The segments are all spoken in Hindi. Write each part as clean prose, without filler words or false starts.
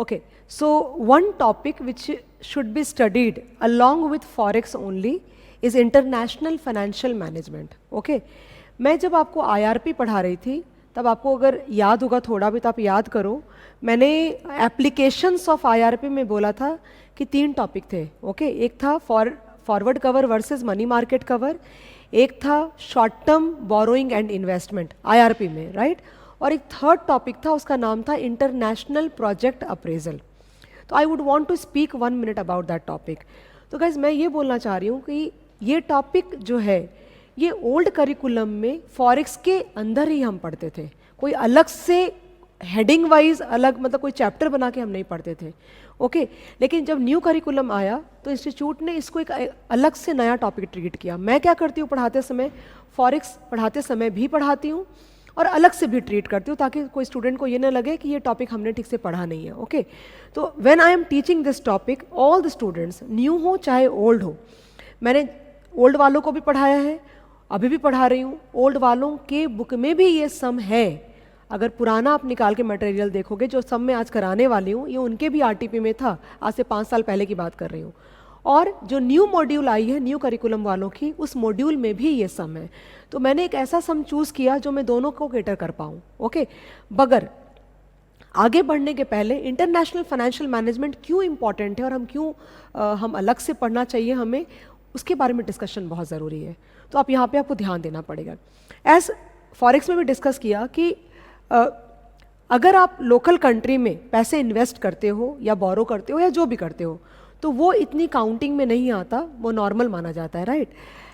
Okay, so one topic which should be studied along with forex only is international financial management. Okay, मैं जब आपको IRP पढ़ा रही थी तब आपको अगर याद होगा थोड़ा भी तो आप याद करो, मैंने एप्लीकेशंस ऑफ IRP में बोला था कि 3 टॉपिक थे. ओके, एक था forward cover versus money market cover, एक था short term borrowing and investment IRP में, राइट, और एक थर्ड टॉपिक था, उसका नाम था इंटरनेशनल प्रोजेक्ट अप्रेजल. तो I would want to speak 1 minute about that topic. तो गाइज मैं ये बोलना चाह रही हूँ कि ये टॉपिक जो है ये ओल्ड करिकुलम में फॉरेक्स के अंदर ही हम पढ़ते थे, कोई अलग से हेडिंग वाइज अलग मतलब कोई चैप्टर बना के हम नहीं पढ़ते थे. ओके, लेकिन जब न्यू करिकुलम आया तो इंस्टीट्यूट ने इसको एक अलग से नया टॉपिक ट्रीट किया. मैं क्या करती हूँ पढ़ाते समय, फॉरेक्स पढ़ाते समय भी पढ़ाती हूँ और अलग से भी ट्रीट करती हूँ ताकि कोई स्टूडेंट को ये ना लगे कि ये टॉपिक हमने ठीक से पढ़ा नहीं है. ओके, तो when I am teaching this topic, all the students new हो चाहे ओल्ड हो, मैंने ओल्ड वालों को भी पढ़ाया है, अभी भी पढ़ा रही हूँ. ओल्ड वालों के बुक में भी ये सम है. अगर पुराना आप निकाल के मटेरियल देखोगे, जो सम मैं आज कराने वाली हूँ ये उनके भी RTP में था, आज से 5 साल पहले की बात कर रही हूँ. और जो न्यू मॉड्यूल आई है न्यू करिकुलम वालों की, उस मॉड्यूल में भी ये सम है. तो मैंने एक ऐसा सम चूज़ किया जो मैं दोनों को कैटर कर पाऊँ. ओके, बगर आगे बढ़ने के पहले इंटरनेशनल फाइनेंशियल मैनेजमेंट क्यों इंपॉर्टेंट है और हम क्यों हम अलग से पढ़ना चाहिए हमें, उसके बारे में डिस्कशन बहुत ज़रूरी है. तो आप यहाँ पे आपको ध्यान देना पड़ेगा. एज फॉरेक्स में भी डिस्कस किया कि अगर आप लोकल कंट्री में पैसे इन्वेस्ट करते हो या बोरो करते हो या जो भी करते हो तो वो इतनी काउंटिंग में नहीं आता, वो नॉर्मल माना जाता है, राइट.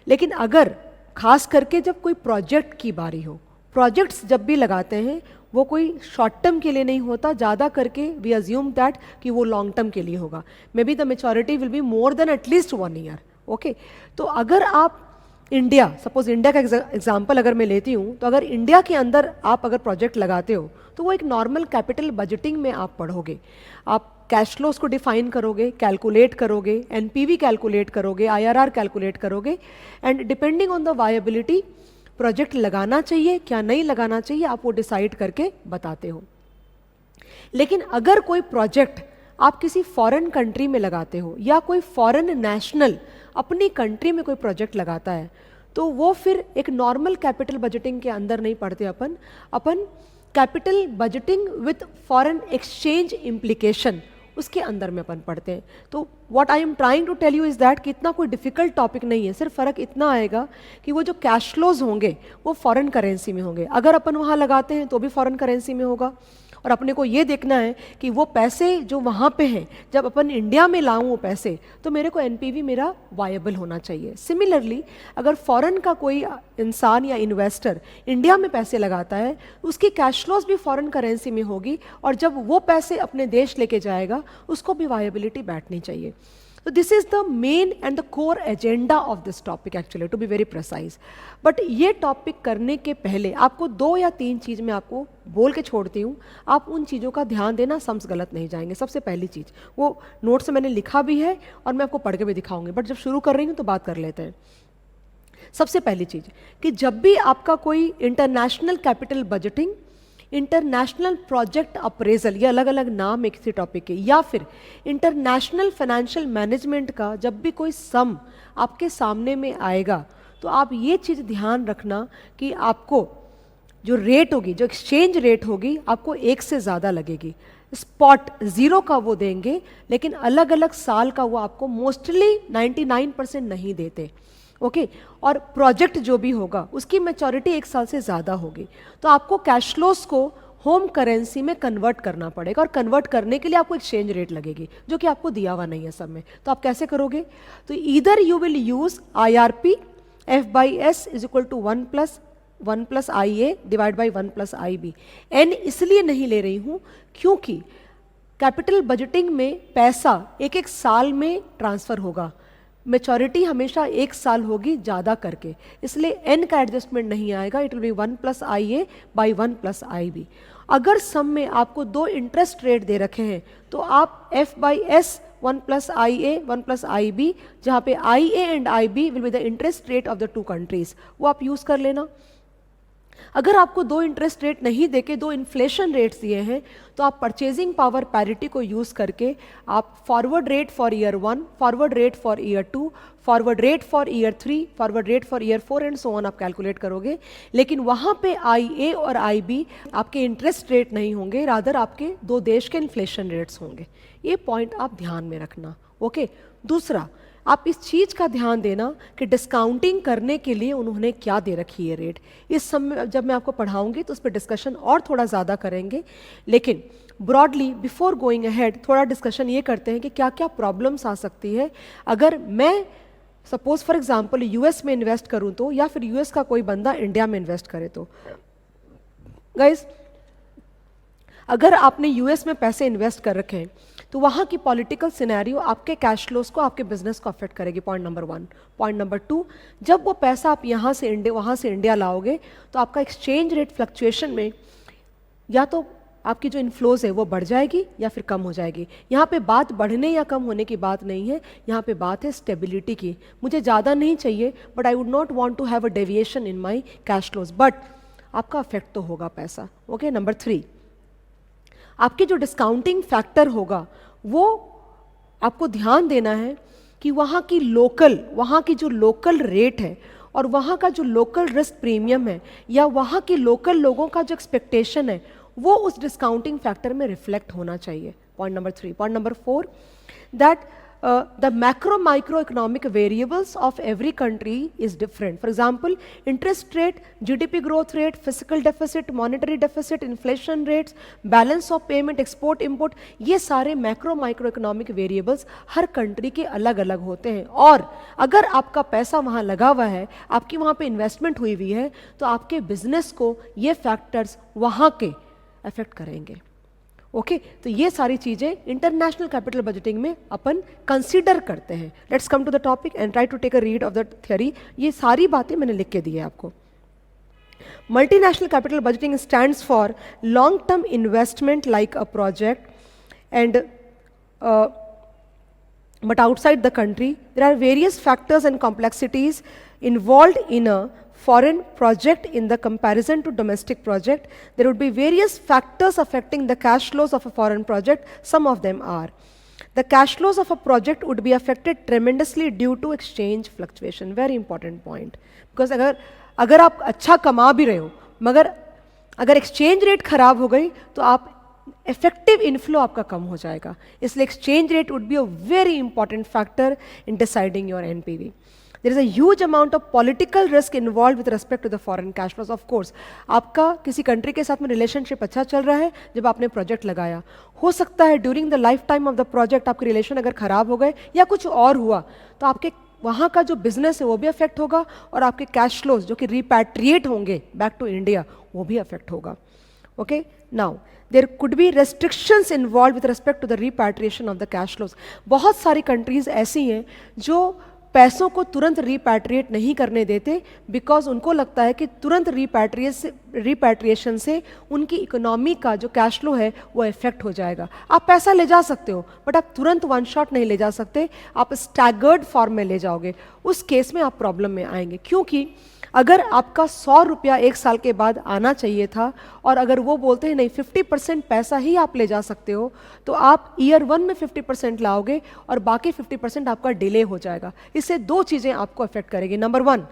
लेकिन अगर खास करके जब कोई प्रोजेक्ट की बारी हो, प्रोजेक्ट्स जब भी लगाते हैं वो कोई शॉर्ट टर्म के लिए नहीं होता, ज़्यादा करके वी अज्यूम दैट कि वो लॉन्ग टर्म के लिए होगा. May be the maturity will be more than at least 1 year. Okay, तो अगर आप इंडिया, सपोज इंडिया का एग्जांपल अगर मैं लेती हूँ, तो अगर इंडिया के अंदर आप अगर प्रोजेक्ट लगाते हो तो वो एक नॉर्मल कैपिटल बजटिंग में आप पढ़ोगे. आप कैश फ्लोस को डिफाइन करोगे, कैलकुलेट करोगे, NPV कैलकुलेट करोगे, IRR कैलकुलेट करोगे, and depending on the viability project लगाना चाहिए क्या नहीं लगाना चाहिए आप वो डिसाइड करके बताते हो. लेकिन अगर कोई प्रोजेक्ट आप किसी फॉरेन कंट्री में लगाते हो या कोई फॉरेन नेशनल अपनी कंट्री में कोई प्रोजेक्ट लगाता है तो वो फिर एक नॉर्मल कैपिटल बजटिंग के अंदर नहीं पढ़ते. अपन capital budgeting with foreign exchange implication उसके अंदर में अपन पढ़ते हैं. तो what I am trying to tell you is that कि इतना कोई डिफिकल्ट टॉपिक नहीं है, सिर्फ फ़र्क इतना आएगा कि वो जो कैश फ्लोज होंगे वो फॉरेन करेंसी में होंगे. अगर अपन वहाँ लगाते हैं तो भी फॉरेन करेंसी में होगा, और अपने को ये देखना है कि वो पैसे जो वहाँ पे हैं जब अपन इंडिया में लाऊं वो पैसे, तो मेरे को NPV मेरा वायबल होना चाहिए. सिमिलरली अगर फॉरेन का कोई इंसान या इन्वेस्टर इंडिया में पैसे लगाता है उसकी कैश फ्लोज भी फॉरेन करेंसी में होगी, और जब वो पैसे अपने देश लेके जाएगा उसको भी वायबिलिटी बैठनी चाहिए. So this is the main and the core agenda of this topic actually, to be very precise. But ये टॉपिक करने के पहले आपको 2 या 3 चीज़ मैं आपको बोल के छोड़ती हूँ, आप उन चीज़ों का ध्यान देना, सम्स गलत नहीं जाएंगे. सबसे पहली चीज़, वो नोट्स से मैंने लिखा भी है और मैं आपको पढ़ के भी दिखाऊंगी, बट जब शुरू कर रही हूँ तो बात कर लेते हैं. सबसे पहली चीज़ कि जब भी आपका कोई international capital budgeting, international project appraisal, ये अलग अलग नाम है किसी टॉपिक के, या फिर इंटरनेशनल फाइनेंशियल मैनेजमेंट का जब भी कोई सम आपके सामने में आएगा तो आप ये चीज़ ध्यान रखना कि आपको जो रेट होगी, जो एक्सचेंज रेट होगी, आपको 1 से ज़्यादा लगेगी. स्पॉट 0 का वो देंगे, लेकिन अलग अलग साल का वो आपको मोस्टली 99% नहीं देते. ओके, और प्रोजेक्ट जो भी होगा उसकी मैच्योरिटी 1 साल से ज़्यादा होगी, तो आपको कैश फ्लोस को होम करेंसी में कन्वर्ट करना पड़ेगा, और कन्वर्ट करने के लिए आपको एक्सचेंज रेट लगेगी जो कि आपको दिया हुआ नहीं है सब में. तो आप कैसे करोगे, तो either you will use IRP F/S is equal to 1 + IA divide by 1 + IB. N इसलिए नहीं ले रही हूँ क्योंकि कैपिटल बजटिंग में पैसा एक साल में ट्रांसफ़र होगा, मैच्योरिटी हमेशा 1 साल होगी ज़्यादा करके, इसलिए N का एडजस्टमेंट नहीं आएगा. It will be 1 + IA by 1 + IB. अगर सम में आपको 2 इंटरेस्ट रेट दे रखे हैं तो आप F/S 1 + IA 1 + IB, जहाँ पे IA and IB will be the interest rate of the 2 countries, वो आप यूज़ कर लेना. अगर आपको दो इंटरेस्ट रेट नहीं देके दो इन्फ्लेशन रेट्स दिए हैं, तो आप परचेजिंग पावर पैरिटी को यूज़ करके आप forward rate for year 1, forward rate for year 2, forward rate for year 3, forward rate for year 4 and so on आप कैलकुलेट करोगे। लेकिन वहाँ पे IA और IB आपके इंटरेस्ट रेट नहीं होंगे, रादर आपके दो देश के इन्फ्लेशन रेट्स होंगे। ये पॉइंट आप ध्यान में रखना। ओके, दूसरा आप इस चीज़ का ध्यान देना कि डिस्काउंटिंग करने के लिए उन्होंने क्या दे रखी है रेट। इस समय जब मैं आपको पढ़ाऊंगी तो उस पर डिस्कशन और थोड़ा ज़्यादा करेंगे, लेकिन ब्रॉडली बिफोर गोइंग अहेड थोड़ा डिस्कशन ये करते हैं कि क्या क्या प्रॉब्लम्स आ सकती है अगर मैं सपोज फॉर एग्जांपल US में इन्वेस्ट करूं तो, या फिर US का कोई बंदा इंडिया में इन्वेस्ट करे तो। गाइस, अगर आपने US में पैसे इन्वेस्ट कर रखे हैं तो वहाँ की पॉलिटिकल सिनेरियो आपके कैश फ्लोज को, आपके बिजनेस को अफेक्ट करेगी, पॉइंट नंबर 1। पॉइंट नंबर 2, जब वो पैसा आप यहाँ से वहाँ से इंडिया लाओगे तो आपका एक्सचेंज रेट फ्लक्चुएशन में या तो आपकी जो इन्फ्लोज है वो बढ़ जाएगी या फिर कम हो जाएगी। यहाँ पे बात बढ़ने या कम होने की बात नहीं है, यहाँ पे बात है स्टेबिलिटी की। मुझे ज़्यादा नहीं चाहिए, but I would not want to have a deviation in my cash flows, but आपका अफेक्ट तो होगा पैसा। ओके, नंबर 3, आपकी जो डिस्काउंटिंग फैक्टर होगा वो आपको ध्यान देना है कि वहाँ की जो लोकल रेट है और वहाँ का जो लोकल रिस्क प्रीमियम है या वहाँ के लोकल लोगों का जो एक्सपेक्टेशन है वो उस डिस्काउंटिंग फैक्टर में रिफ्लेक्ट होना चाहिए। Point number 3। Point number 4, that the macro microeconomic variables of every country is different. For example, interest rate, GDP growth rate, fiscal deficit, monetary deficit, inflation rates, balance of payment, export import, ये सारे macro microeconomic variables हर country के अलग अलग होते हैं। और अगर आपका पैसा वहाँ लगा हुआ है, आपकी वहाँ पे इन्वेस्टमेंट हुई हुई है, तो आपके बिजनेस को ये फैक्टर्स वहाँ के अफेक्ट करेंगे। ओके, तो ये सारी चीज़ें इंटरनेशनल कैपिटल बजटिंग में अपन कंसीडर करते हैं। Let's come to the topic and try to take a read of the theory. ये सारी बातें मैंने लिख के दी है आपको। Multinational capital budgeting stands for long term investment like a project and but outside the country there are various factors and complexities involved in a foreign project in the comparison to domestic project. There would be various factors affecting the cash flows of a foreign project. Some of them are: the cash flows of a project would be affected tremendously due to exchange fluctuation. Very important point, because अगर आप अच्छा कमा भी रहे हो मगर अगर एक्सचेंज रेट खराब हो गई तो आप इफेक्टिव इनफ्लो आपका कम हो जाएगा। इसलिए exchange rate would be a very important factor in deciding your NPV. There is a huge amount of political risk involved with respect to the foreign cash flows. Of course, आपका किसी कंट्री के साथ में रिलेशनशिप अच्छा चल रहा है जब आपने प्रोजेक्ट लगाया, हो सकता है during the life time of the project आपके रिलेशन अगर खराब हो गए या कुछ और हुआ तो आपके वहाँ का जो बिजनेस है वो भी अफेक्ट होगा और आपके कैश फ्लोज जो कि रिपैट्रिएट होंगे बैक टू इंडिया वो भी अफेक्ट होगा। Okay, now there could be restrictions involve with respect to the repatriation of the cash flows. बहुत सारी कंट्रीज ऐसी हैं जो पैसों को तुरंत रिपैट्रिएट नहीं करने देते, बिकॉज उनको लगता है कि तुरंत रिपैट्रिएशन से उनकी इकोनॉमी का जो कैश फ्लो है वो इफेक्ट हो जाएगा। आप पैसा ले जा सकते हो बट आप तुरंत वन शॉट नहीं ले जा सकते, आप स्टैगर्ड फॉर्म में ले जाओगे। उस केस में आप प्रॉब्लम में आएंगे, क्योंकि अगर आपका 100 रुपया एक साल के बाद आना चाहिए था और अगर वो बोलते हैं नहीं 50% पैसा ही आप ले जा सकते हो, तो आप ईयर 1 में 50% लाओगे और बाकी 50% आपका डिले हो जाएगा। इससे दो चीज़ें आपको अफेक्ट करेगी। नंबर 1,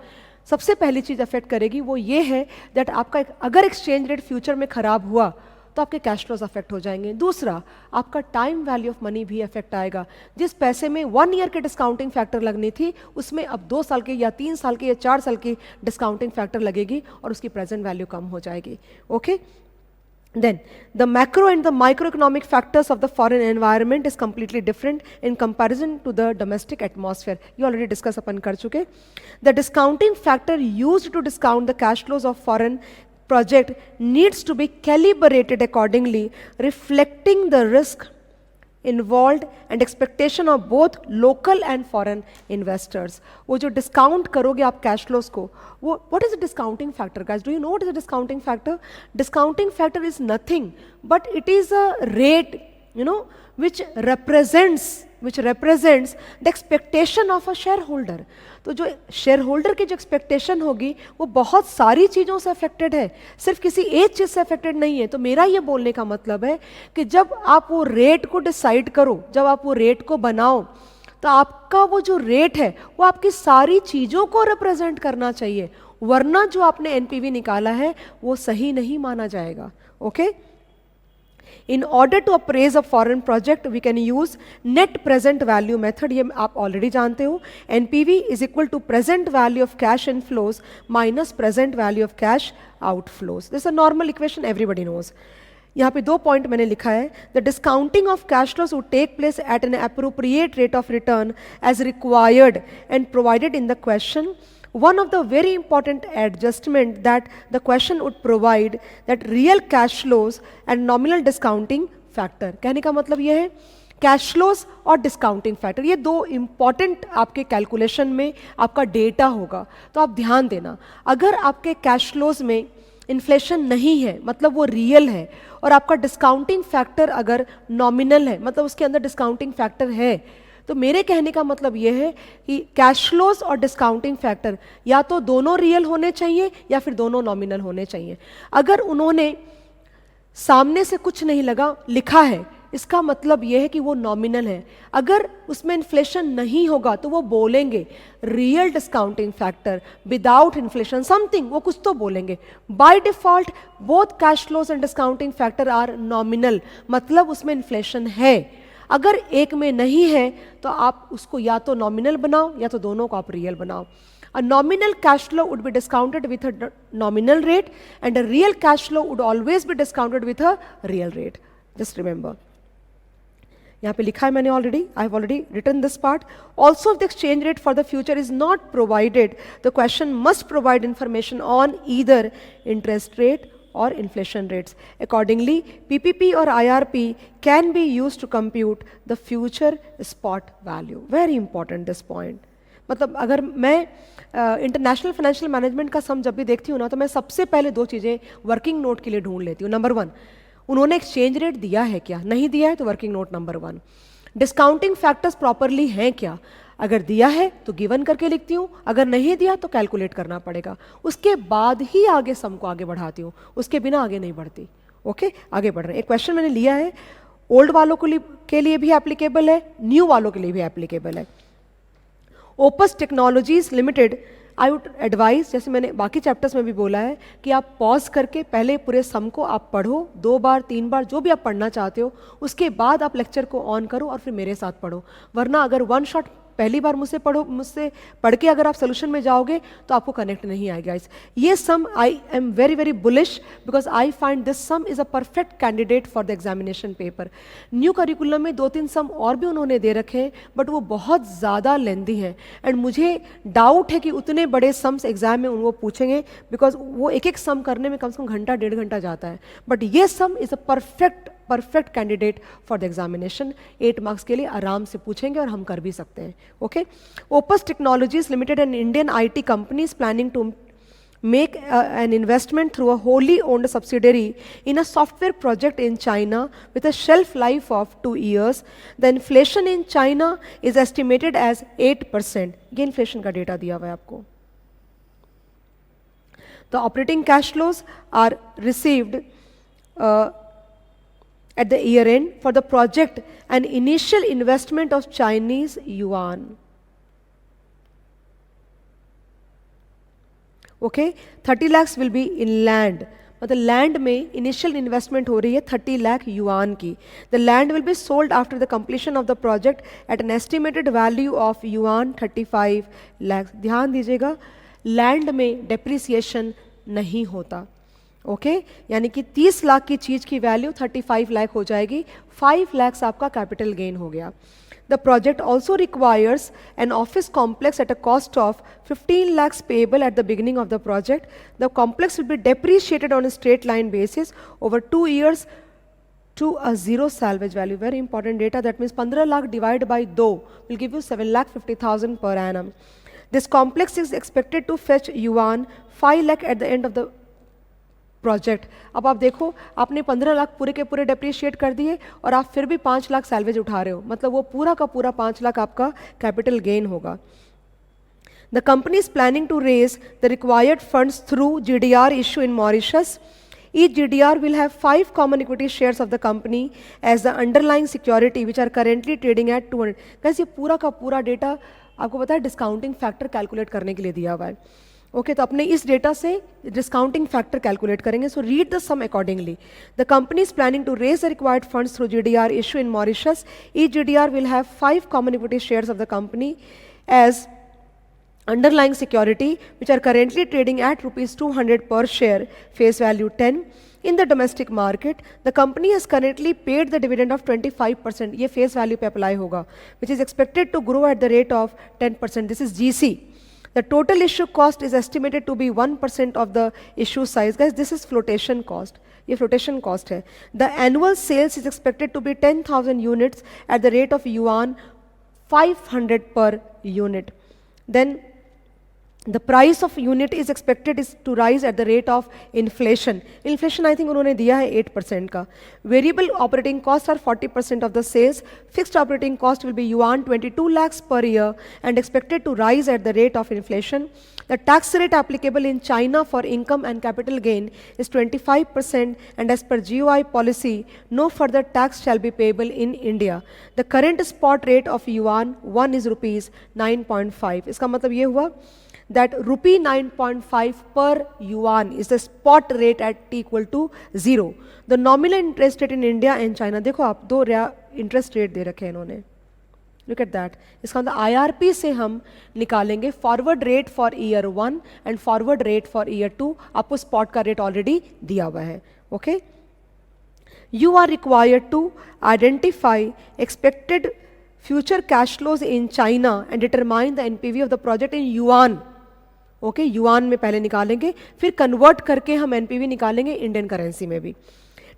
सबसे पहली चीज़ अफेक्ट करेगी वो ये है दैट आपका अगर एक्सचेंज रेट फ्यूचर में ख़राब हुआ तो आपके कैश फ्लोज अफेक्ट हो जाएंगे। दूसरा, आपका टाइम वैल्यू ऑफ मनी भी अफेक्ट आएगा। जिस पैसे में 1 ईयर के डिस्काउंटिंग फैक्टर लगनी थी उसमें अब 2 साल के या 3 साल के या 4 साल की डिस्काउंटिंग फैक्टर लगेगी और उसकी प्रेजेंट वैल्यू कम हो जाएगी। Okay, then the macro and the microeconomic factors of the foreign environment is completely different in comparison to the domestic atmosphere. You already discussed अपन कर चुके। The discounting factor used to discount the cash flows of foreign project needs to be calibrated accordingly, reflecting the risk involved and expectation of both local and foreign investors. वो जो discount करोगे आप cash flows को, वो what is the discounting factor, guys? Do you know what is the discounting factor? Discounting factor is nothing but it is a rate, you know, which represents which represents the expectation of a share holder. तो जो शेयर होल्डर की जो एक्सपेक्टेशन होगी वो बहुत सारी चीज़ों से अफेक्टेड है, सिर्फ किसी एक चीज़ से अफेक्टेड नहीं है। तो मेरा ये बोलने का मतलब है कि जब आप वो रेट को डिसाइड करो, जब आप वो रेट को बनाओ, तो आपका वो जो रेट है वो आपकी सारी चीज़ों को रिप्रेजेंट करना चाहिए, वरना जो आपने एनपीवी निकाला है वो सही नहीं माना जाएगा। Okay, in order to appraise a foreign project we can use net present value method, ये आप ऑलरेडी जानते हो। NPV is equal to present value of cash inflows minus present value of cash outflows. This a normal equation, everybody knows. यहाँ पे 2 पॉइंट मैंने लिखा है, the discounting of cash flows would take place at an appropriate rate of return as required and provided in the question. One of the very important adjustment that the question would provide, that real cash flows and nominal discounting factor। कहने का मतलब ये है कैश फ्लोज और डिस्काउंटिंग फैक्टर, ये 2 इंपॉर्टेंट आपके कैलकुलेशन में आपका डेटा होगा। तो आप ध्यान देना, अगर आपके कैश फ्लोज में इन्फ्लेशन नहीं है मतलब वो रियल है, और आपका डिस्काउंटिंग फैक्टर अगर नॉमिनल है मतलब उसके अंदर डिस्काउंटिंग फैक्टर है, तो मेरे कहने का मतलब यह है कि कैश फ्लोज और डिस्काउंटिंग फैक्टर या तो दोनों रियल होने चाहिए या फिर दोनों नॉमिनल होने चाहिए। अगर उन्होंने सामने से कुछ नहीं लगा लिखा है, इसका मतलब यह है कि वो नॉमिनल है। अगर उसमें इन्फ्लेशन नहीं होगा तो वो बोलेंगे real discounting factor without inflation something, वो कुछ तो बोलेंगे। By default both cash flows and discounting factor are nominal, मतलब उसमें इन्फ्लेशन है। अगर एक में नहीं है तो आप उसको या तो नॉमिनल बनाओ या तो दोनों को आप रियल बनाओ। A nominal cash flow would be discounted with a nominal rate and a real cash flow would always be discounted with a real rate. Just remember. यहाँ पे लिखा है मैंने already, I have already written this part. Also the exchange rate for the future is not provided, the question must provide information on either interest rate or inflation rates. Accordingly, PPP or IRP can be used to compute the future spot value. Very important this point. मतलब अगर मैं इंटरनेशनल फाइनेंशियल मैनेजमेंट का सम जब भी देखती हूँ ना, तो मैं सबसे पहले 2 चीज़ें वर्किंग नोट के लिए ढूंढ लेती हूँ। नंबर 1, उन्होंने एक्सचेंज रेट दिया है क्या, नहीं दिया है तो working note number 1। Discounting factors properly हैं क्या, अगर दिया है तो गिवन करके लिखती हूँ, अगर नहीं दिया तो कैलकुलेट करना पड़ेगा, उसके बाद ही आगे सम को आगे बढ़ाती हूँ, उसके बिना आगे नहीं बढ़ती। ओके, आगे बढ़ रहे हैं। एक क्वेश्चन मैंने लिया है, ओल्ड वालों के लिए भी एप्लीकेबल है, न्यू वालों के लिए भी एप्लीकेबल है। Opus Technologies limited, I would advise, जैसे मैंने बाकी चैप्टर्स में भी बोला है, कि आप पॉज करके पहले पूरे सम को आप पढ़ो 2 बार 3 बार जो भी आप पढ़ना चाहते हो, उसके बाद आप लेक्चर को ऑन करो और फिर मेरे साथ पढ़ो। वरना अगर 1 शॉट पहली बार मुझसे पढ़ के अगर आप सोल्यूशन में जाओगे तो आपको कनेक्ट नहीं आएगा। ये sum I am very very bullish because I find this sum is a perfect candidate for the examination paper. New curriculum में 2-3 सम और भी उन्होंने दे रखे हैं, बट वो बहुत ज़्यादा लेंदी हैं एंड मुझे डाउट है कि उतने बड़े सम्स एग्जाम में उनको पूछेंगे, बिकॉज वो एक एक सम करने में कम से कम घंटा 1.5 घंटा जाता है। बट ये सम is a perfect candidate for the examination. 8 marks के लिए आराम से पूछेंगे और हम कर भी सकते हैं। Okay, Opus Technologies Limited, an Indian IT company, is planning to make an investment through a wholly owned subsidiary in a software project in China with a shelf life of 2 years. The inflation in China is estimated as 8%. ये inflation का डेटा दिया हुआ है आपको। The operating cash flows are received at the year end for the project and initial investment of Chinese yuan. Okay, 30 lakhs will be in land, मतलब लैंड में इनिशियल इन्वेस्टमेंट हो रही है 30 लाख युआन की। The land will be sold after the completion of the project at an estimated value of yuan 35 lakh. ध्यान दीजिएगा, लैंड में डेप्रिसिएशन नहीं होता। ओके, यानी कि 30 लाख की चीज़ की वैल्यू 35 लाख हो जाएगी, 5 lakhs आपका कैपिटल गेन हो गया। The project also requires an office complex at a cost of 15 lakhs payable at the beginning of the project. The complex will be depreciated on a straight line basis over 2 years to a 0 salvage value. Very important data. That means 15 lakh divided by 2 will give you 7,50,000 per annum. This complex is expected to fetch yuan 5 lakh at the end of the project. अब आप देखो, आपने 15 लाख पूरे के पूरे डेप्रिशिएट कर दिए और आप फिर भी 5 लाख सैलवेज उठा रहे हो, मतलब वो पूरा का पूरा 5 लाख आपका कैपिटल गेन होगा। The company is planning to raise the required funds through GDR issue in Mauritius. Each GDR will have 5 common equity shares of the company as the underlying security which are currently trading at 200। guys, ये पूरा का पूरा डेटा आपको पता है डिस्काउंटिंग फैक्टर कैलकुलेट करने के लिए दिया हुआ है। ओके, तो अपने इस डेटा से डिस्काउंटिंग फैक्टर कैलकुलेट करेंगे। So read the sum accordingly. The company is planning to raise the required funds through GDR issue in Mauritius. Each GDR will have 5 common equity shares of the company as underlying security which are currently trading at rupees 200 per share, face value 10 in the domestic market. The company has currently paid the dividend of 25%, ये face value पे apply होगा, which is expected to grow at the rate of 10%. This is GC. The total issue cost is estimated to be 1% of the issue size. Guys, this is flotation cost. ये flotation cost है. The annual sales is expected to be 10,000 units at the rate of yuan 500 per unit. Then the price of unit is expected is to rise at the rate of inflation. Inflation I think उन्होंने दिया है 8% का. Variable operating costs are 40% of the sales. Fixed operating cost will be yuan 22 lakhs per year and expected to rise at the rate of inflation. The tax rate applicable in China for income and capital gain is 25% and as per GOI policy, no further tax shall be payable in India. The current spot rate of yuan 1 is rupees 9.5. इसका मतलब ये हुआ that rupee 9.5 per yuan is the spot rate at t equal to 0. The nominal interest rate in India and China, देखो आप दो इंटरेस्ट रेट दे रखे हैं इन्होंने, look at that. इसका मतलब IRP से हम निकालेंगे forward rate for year 1 and forward rate for year 2. आपको स्पॉट का रेट ऑलरेडी दिया हुआ है. Okay, you are required to identify expected future cash flows in China and determine the NPV of the project in yuan. Okay, yuan में पहले निकालेंगे, फिर कन्वर्ट करके हम एनपीवी निकालेंगे इंडियन करेंसी में भी.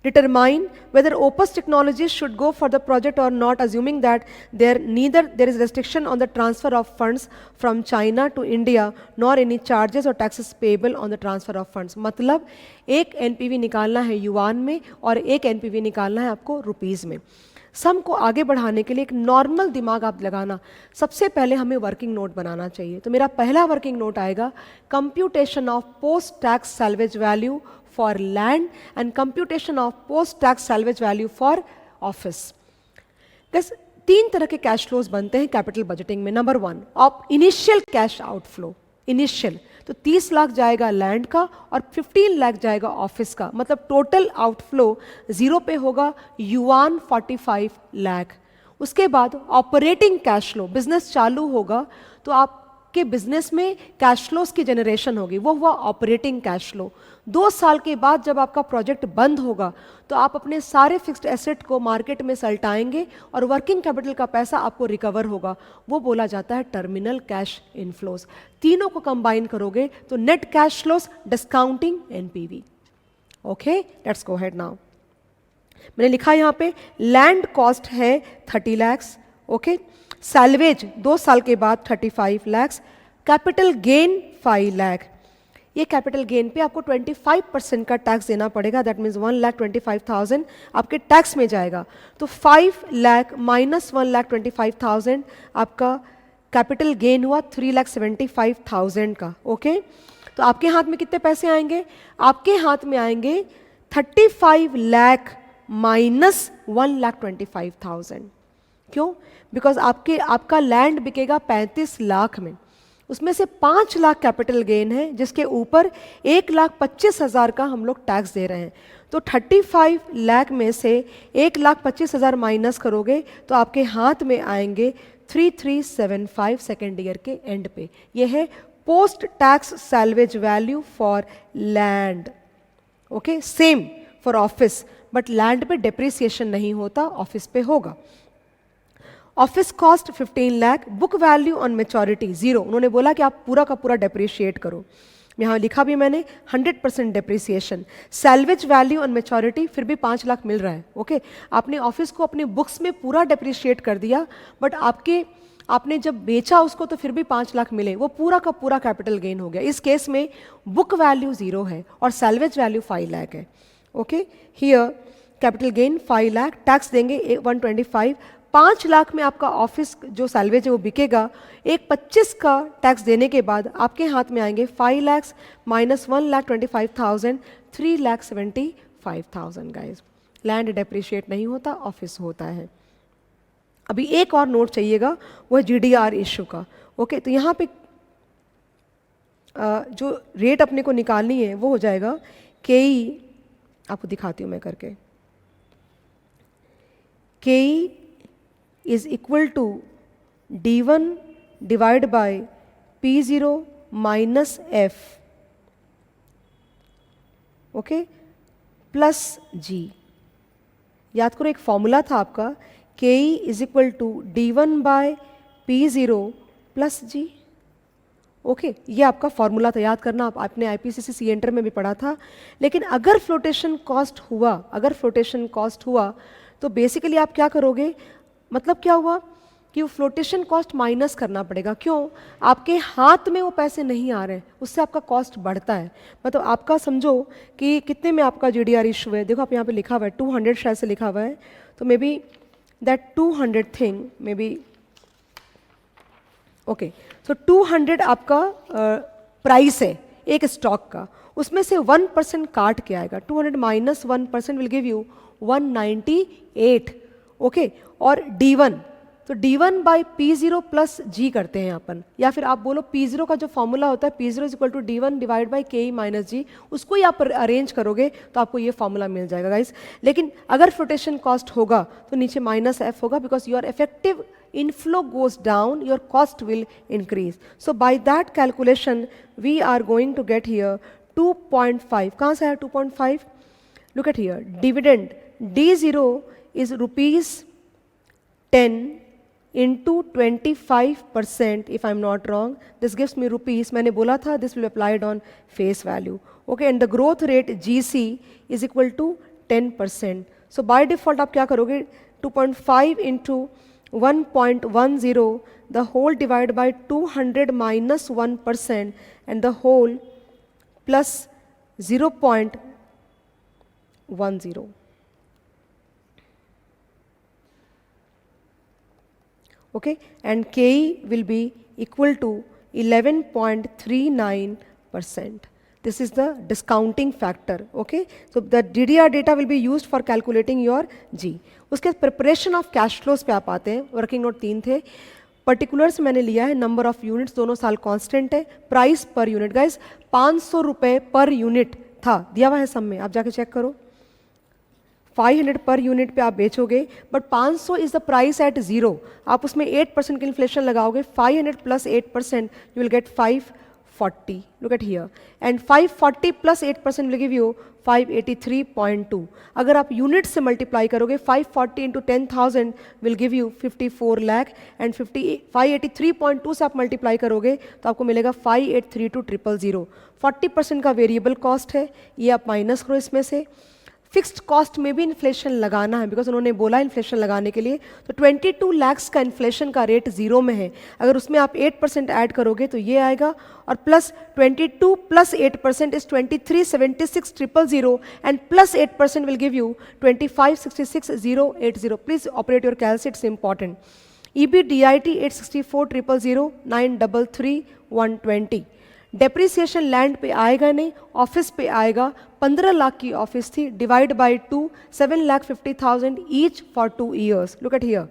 Determine whether Opus technology should go for the project और not, assuming that there is restriction on the transfer of funds from China to India nor any charges और taxes payable on the transfer of funds. मतलब एक एनपीवी निकालना है युआन में और एक एनपीवी निकालना है आपको रुपीज़ में. सम को आगे बढ़ाने के लिए एक नॉर्मल दिमाग आप लगाना. सबसे पहले हमें वर्किंग नोट बनाना चाहिए. तो मेरा पहला वर्किंग नोट आएगा computation of post tax salvage value for land and computation of post tax salvage value for office. बस 3 तरह के कैश फ्लोज बनते हैं कैपिटल बजटिंग में. Number 1, of initial cash outflow. Initial तो 30 लाख जाएगा लैंड का और 15 लाख जाएगा ऑफिस का. मतलब टोटल आउटफ्लो 0 पे होगा युआन 45 लाख. उसके बाद ऑपरेटिंग कैश फ्लो, बिजनेस चालू होगा तो आपके बिजनेस में कैश फ्लोज की जनरेशन होगी, वो हुआ ऑपरेटिंग कैश फ्लो. 2 साल के बाद जब आपका प्रोजेक्ट बंद होगा तो आप अपने सारे फिक्स्ड एसेट को मार्केट में सल्टाएंगे और वर्किंग कैपिटल का पैसा आपको रिकवर होगा. वो बोला जाता है टर्मिनल कैश इनफ्लोज. तीनों को कंबाइन करोगे तो net cash flows discounting NPV. Okay, let's go head now. मैंने लिखा यहाँ पे लैंड कॉस्ट है 30 लैक्स. ओके, सैल्वेज 2 साल के बाद 35 लैक्स. Capital gain 5 lakh. ये कैपिटल गेन पे आपको 25% का टैक्स देना पड़ेगा. दैट मीन्स 1,25,000 आपके टैक्स में जाएगा. तो 5 लाख माइनस 1,25,000 आपका कैपिटल गेन हुआ 3,75,000 का. ओके, तो आपके हाथ में कितने पैसे आएंगे? आपके हाथ में आएंगे 35 लाख माइनस 1,25,000. क्यों? बिकॉज आपका लैंड बिकेगा 35 लाख में, उसमें से 5 लाख कैपिटल गेन है जिसके ऊपर 1,25,000 का हम लोग टैक्स दे रहे हैं. तो 35 लाख में से 1,25,000 माइनस करोगे तो आपके हाथ में आएंगे 3,375 सेकेंड ईयर के एंड पे. ये है post tax salvage value for land. Okay, same for office, but land पे डेप्रिसिएशन नहीं होता, ऑफिस पे होगा. Office cost 15 lakh. Book value on maturity 0. उन्होंने बोला कि आप पूरा का पूरा डेप्रिशिएट करो. यहाँ लिखा भी मैंने 100% depreciation. Salvage value on maturity फिर भी 5 लाख मिल रहा है. ओके, आपने ऑफिस को अपने बुक्स में पूरा डेप्रिशिएट कर दिया, बट आपके आपने जब बेचा उसको तो फिर भी 5 लाख मिले, वो पूरा का पूरा कैपिटल गेन हो गया। इस केस में बुक वैल्यू 0 है और सैल्वेज वैल्यू 5 लाख है। Okay, here capital gain 5 lakh, tax देंगे 125, 5 लाख में आपका ऑफिस जो सैल्वेज है वो बिकेगा। एक 25 का टैक्स देने के बाद आपके हाथ में आएंगे 5 lakh minus 1,25,000, 3,75,000 guys. Land depreciate नहीं होता, ऑफिस होता है। अभी एक और नोट चाहिएगा, वो है GDR इशू का। ओके, तो यहाँ पे जो रेट अपने को निकालनी है वो हो जाएगा KE, आपको दिखाती हूँ मैं करके। KE is equal to D1 divided by P0 minus F, okay, plus G। याद करो एक फॉर्मूला था आपका, KE is equal to D1 by P0 plus G। Okay, ये आपका फॉर्मूला था, याद करना, आपने IPCC सीएंटर में भी पढ़ा था। लेकिन अगर फ्लोटेशन कॉस्ट हुआ तो बेसिकली आप क्या करोगे, मतलब क्या हुआ कि वो फ्लोटेशन कॉस्ट माइनस करना पड़ेगा। क्यों? आपके हाथ में वो पैसे नहीं आ रहे, उससे आपका कॉस्ट बढ़ता है। मतलब आपका समझो कि कितने में आपका GDR इशू है, देखो आप यहाँ पे लिखा हुआ है 200 शायद से लिखा हुआ है, तो maybe that 200 thing maybe, okay, so 200 आपका प्राइस है एक स्टॉक का, उसमें से 1% काट के आएगा, 200 minus 1% will give you 198। Okay, और D1, तो D1 by P0 plus G करते हैं अपन, या फिर आप बोलो P0 का जो फॉर्मूला होता है P0 is equal to D1 divide by KE minus G, उसको ही आप अरेंज करोगे तो आपको ये फॉर्मूला मिल जाएगा गाइस। लेकिन अगर फ्लोटेशन कॉस्ट होगा तो नीचे माइनस F होगा, because your effective inflow goes down, your cost will increase. So by that calculation we are going to get here 2.5. कहाँ से है 2.5? Look at here, dividend D0 is ₹10 into 25%, if I'm not wrong. This gives me rupees. मैंने बोला था this will be applied on face value. Okay, and the growth rate GC is equal to 10%. So by default आप क्या करोगे, 2.5 into 1.10, the whole divided by 200 minus 1%, and the whole plus 0.10. Okay, and KE will be equal to 11.39%. This is the discounting factor. Okay, so the DDR data will be used for calculating your G. उसके प्रिपरेशन ऑफ कैश फ्लोज पे आप आते हैं। वर्किंग नोट 3 थे, पर्टिकुलर्स मैंने लिया है, नंबर ऑफ यूनिट्स दोनों साल कांस्टेंट है, प्राइस पर यूनिट गाइस 500 रुपये पर यूनिट था, दिया हुआ है सब में, आप जाके चेक करो। 500 पर यूनिट पे आप बेचोगे, but 500 is the price at 0, आप उसमें 8% की इन्फ्लेशन लगाओगे, 500 प्लस 8% you will get 540. Look at here, and 540 plus 8% will give you 583.2. अगर आप यूनिट से मल्टीप्लाई करोगे 540 into 10,000 will give you 54 lakh, and 583.2 से आप मल्टीप्लाई करोगे तो आपको मिलेगा 5832,000. 40% का वेरिएबल कॉस्ट है, ये आप माइनस करो इसमें से। फिक्स्ड कॉस्ट में भी इन्फ्लेशन लगाना है, बिकॉज उन्होंने बोला इन्फ्लेशन लगाने के लिए, तो 22 लाख्स का इन्फ्लेशन का रेट 0 में है, अगर उसमें आप 8% ऐड करोगे तो ये आएगा, और plus 22 plus 8% is 2376,000, and plus 8% will give you 2566,080. Please operate your calci, it's important. EBDIT 864,000, 933,120. Depreciation land पे आएगा नहीं, ऑफिस पे आएगा। 15 लाख की ऑफिस थी, divide by 2, 7,50,000 each for 2 years. Look at here,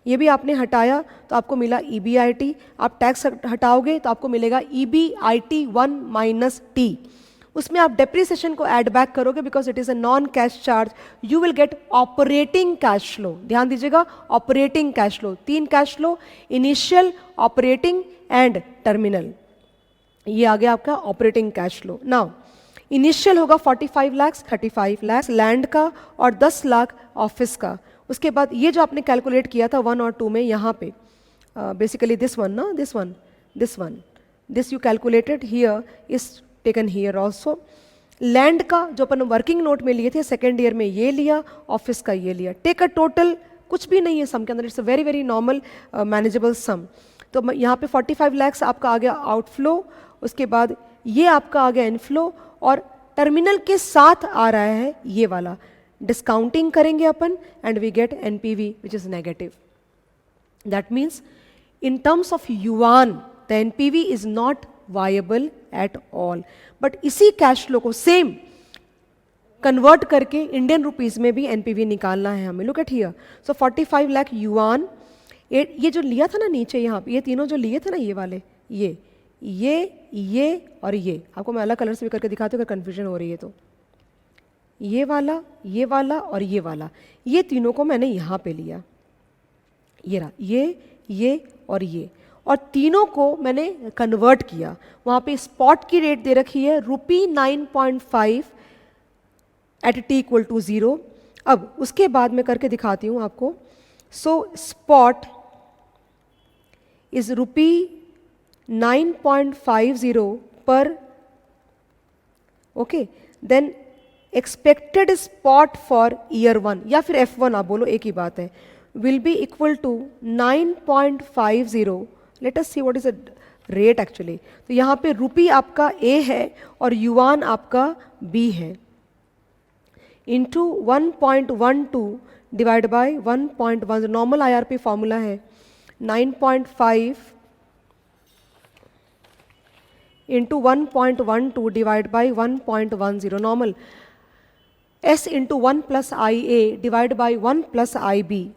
ये भी आपने हटाया तो आपको मिला EBIT, आप टैक्स हटाओगे तो आपको मिलेगा EBIT 1 माइनस T, उसमें आप डेप्रिसिएशन को ऐड बैक करोगे because it is a non cash charge, you will gate operating cash flow. ध्यान दीजिएगा, operating cash flow, 3 cash flow, initial, operating and terminal. ये आ गया आपका operating cash flow. Now initial होगा 45 लाख, 35 लाख लैंड का और 10 लाख ऑफिस का. उसके बाद ये जो आपने कैलकुलेट किया था 1 और 2 में, यहाँ पे बेसिकली दिस वन ना, this one, this you calculated here is taken here also. Land का जो अपन वर्किंग नोट में लिए थे सेकेंड ईयर में ये लिया, ऑफिस का ये लिया. टेक अ टोटल कुछ भी नहीं है सम के अंदर, it's a very very normal manageable sum. तो यहाँ पे 45 lakhs आपका आ गया आउटफ्लो, उसके बाद ये आपका आ गया इनफ्लो, और टर्मिनल के साथ आ रहा है ये वाला, डिस्काउंटिंग करेंगे अपन and we get NPV which is negative. That means in terms of yuan the NPV is not viable at all, but इसी कैश फ्लो को सेम कन्वर्ट करके इंडियन रुपीस में भी एनपीवी निकालना है हमें। Look at here, so 45 lakh yuan, ये जो लिया था ना नीचे यहाँ पे, ये तीनों जो लिए थे ना ये वाले, ये और ये आपको मैं अलग कलर से भी करके दिखाती हूँ अगर कन्फ्यूजन हो रही है तो, ये वाला और ये वाला, ये तीनों को मैंने यहाँ पे लिया, ये रहा ये और ये, और तीनों को मैंने कन्वर्ट किया। वहाँ पे स्पॉट की रेट दे रखी है ₹9.5 एट t=0। अब उसके बाद मैं करके दिखाती हूँ आपको। सो स्पॉट इज ₹9.50 पर, okay, then expected spot for year 1 या फिर F1 आप बोलो, एक ही बात है, will be equal to 9.50. Let us see what is the rate actually. तो यहाँ पे रुपी आपका A है और युआन आपका B है, into 1.12 divide by 1.1, normal IRP formula है 9.5 into 1.12 divide by 1.10, normal S into 1 plus IA divide by 1 plus IB,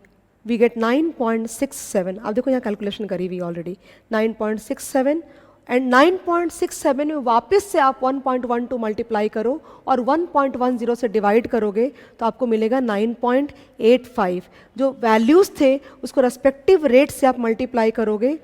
we get 9.67। आप देखो यहाँ कैलकुलेशन करी हुई ऑलरेडी 9.67, एंड 9.67 में वापस से आप 1.12 मल्टीप्लाई करो और 1.10 से डिवाइड करोगे तो आपको मिलेगा 9.85। जो वैल्यूज़ थे उसको रेस्पेक्टिव रेट से आप मल्टीप्लाई करोगे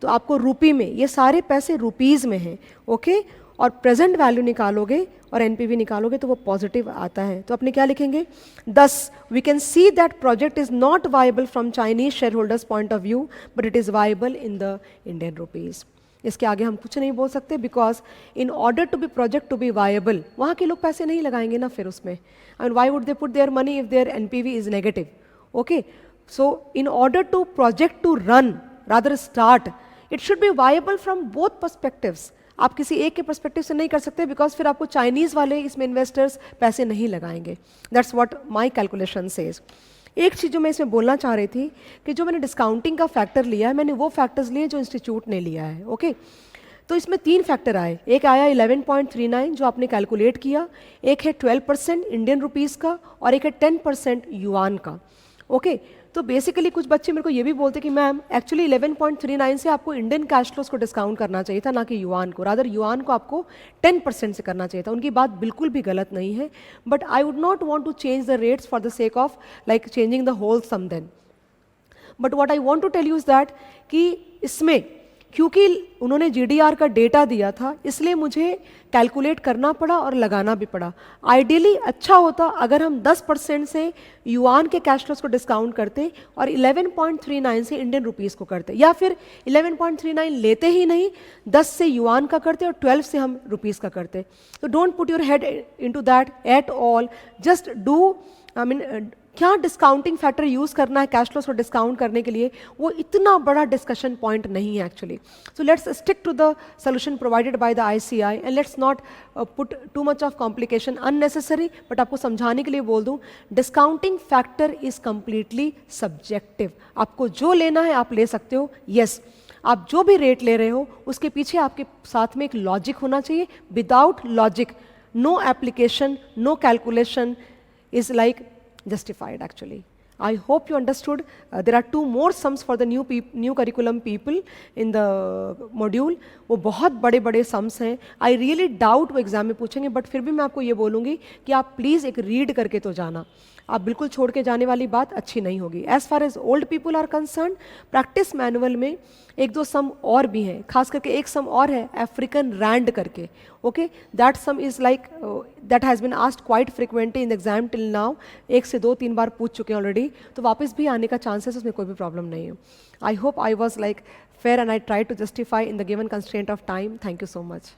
तो आपको रुपी में, ये सारे पैसे रुपीज़ में हैं, ओके, और प्रेजेंट वैल्यू निकालोगे और एनपीवी निकालोगे तो वो पॉजिटिव आता है। तो अपने क्या लिखेंगे, 10 we can see that project is not viable from Chinese share holders point of view but it is viable in the Indian rupees. इसके आगे हम कुछ नहीं बोल सकते, because in order to be project to be viable, वहाँ के लोग पैसे नहीं लगाएंगे ना फिर उसमें, and why would they put their money if their NPV is negative, okay. So in order to project to run rather start, it should be viable from both perspectives. आप किसी एक के पर्सपेक्टिव से नहीं कर सकते, बिकॉज फिर आपको चाइनीज़ वाले इसमें इन्वेस्टर्स पैसे नहीं लगाएंगे। That's what my calculation says. एक चीज़ जो मैं इसमें बोलना चाह रही थी कि जो मैंने डिस्काउंटिंग का फैक्टर लिया है, मैंने वो फैक्टर्स लिए जो इंस्टीट्यूट ने लिया है, ओके। तो इसमें 3 फैक्टर आए, एक आया 11.39 जो आपने कैलकुलेट किया, एक है 12% इंडियन रुपीज़ का और एक है 10% युआन का, ओके। तो बेसिकली कुछ बच्चे मेरे को ये भी बोलते कि मैम एक्चुअली 11.39 से आपको इंडियन कैश फ्लोस को डिस्काउंट करना चाहिए था, ना कि युआन को, रादर युआन को आपको 10% से करना चाहिए था। उनकी बात बिल्कुल भी गलत नहीं है, but I would not want to change the rates for the sake of like changing the whole sum then, but what I want to tell you is that कि इसमें क्योंकि उन्होंने जीडीआर का डेटा दिया था इसलिए मुझे कैलकुलेट करना पड़ा और लगाना भी पड़ा। आइडियली अच्छा होता अगर हम 10% से युआन के कैश फ्लोस को डिस्काउंट करते और 11.39 से इंडियन रुपीस को करते, या फिर 11.39 लेते ही नहीं, 10 से युआन का करते और 12 से हम रुपीस का करते। तो don't put your head into that at all, just do, I mean क्या डिस्काउंटिंग फैक्टर यूज़ करना है कैश फ्लोस को डिस्काउंट करने के लिए, वो इतना बड़ा डिस्कशन पॉइंट नहीं है actually. So let's stick to the solution provided by the ICI and let's not put too much of complication unnecessary. बट आपको समझाने के लिए बोल दूं, discounting factor is completely subjective. आपको जो लेना है आप ले सकते हो, यस आप जो भी रेट ले रहे हो उसके पीछे आपके साथ में एक लॉजिक होना चाहिए। Without logic no application, no calculation is like justified actually. I hope you understood. There are 2 more sums for the new curriculum people in the module. वो बहुत बड़े बड़े sums हैं. I really doubt वो एग्जाम में पूछेंगे, बट फिर भी मैं आपको ये बोलूँगी कि आप प्लीज़ एक रीड करके तो जाना, आप बिल्कुल छोड़ के जाने वाली बात अच्छी नहीं होगी। As far as old people are concern, practice manual में 1-2 सम और भी हैं, खास करके एक सम और है अफ्रीकन रैंड करके, okay. That some is like that has been asked quite frequently in exam till now, 1 से 2-3 बार पूछ चुके हैं ऑलरेडी, तो वापस भी आने का चांसेस, उसमें कोई भी प्रॉब्लम नहीं है। I hope I was like fair and I tried to justify in the given constraint of time. Thank you so much.